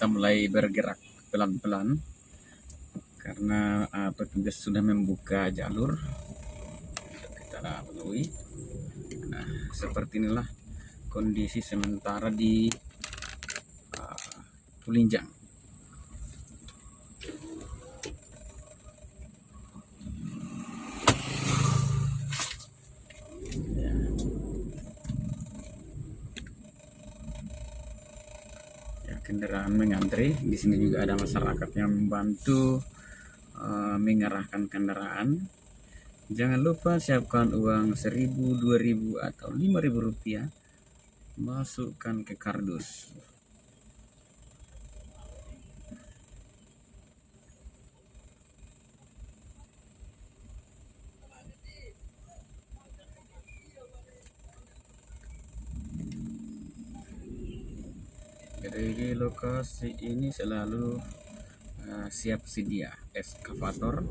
kita mulai bergerak pelan-pelan karena petugas sudah membuka jalur kita lalui. Nah, seperti inilah kondisi sementara di Kulinjang. Kendaraan mengantri. Di sini juga ada masyarakat yang membantu mengarahkan kendaraan. Jangan lupa siapkan uang 1.000, 2.000 atau 5.000 rupiah. Masukkan ke kardus. Jadi lokasi ini selalu siap sedia eskavator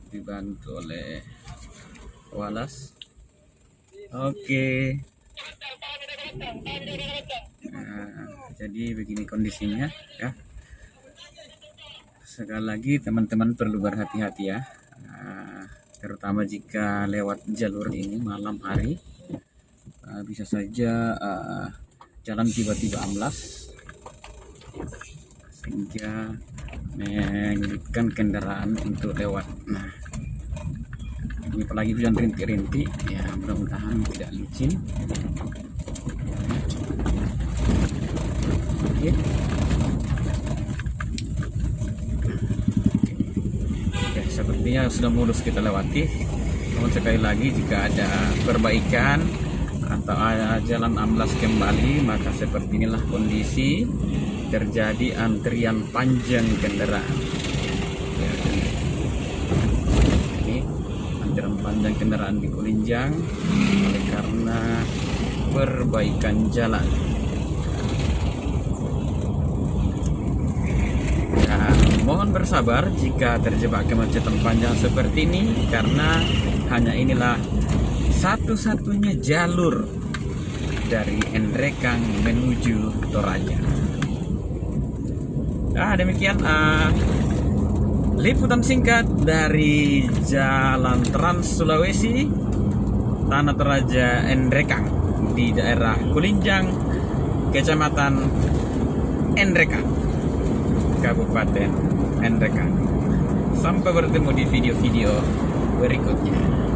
dibantu oleh Walas. Oke. Jadi begini kondisinya ya. Sekali lagi teman-teman perlu berhati-hati ya, terutama jika lewat jalur ini malam hari. Bisa saja jalan tiba-tiba amblas sehingga menyulitkan kendaraan untuk lewat. Nah, ini apalagi hujan rintik-rintik ya, mudah-mudahan tidak licin. Oke. Ya, sepertinya sudah mulus kita lewati. Namun sekali lagi jika ada perbaikan atau jalan amblas kembali, maka seperti inilah kondisi, terjadi antrian panjang kendaraan ya, ini antrian panjang kendaraan di Kulinjang oleh karena perbaikan jalan ya. Mohon bersabar jika terjebak kemacetan panjang seperti ini, karena hanya inilah satu-satunya jalur dari Nrekang menuju Toraja. Nah, demikian liputan singkat dari Jalan Trans Sulawesi Tanah Toraja Nrekang di daerah Kulinjang, Kecamatan Nrekang, Kabupaten Nrekang. Sampai bertemu di video-video berikutnya.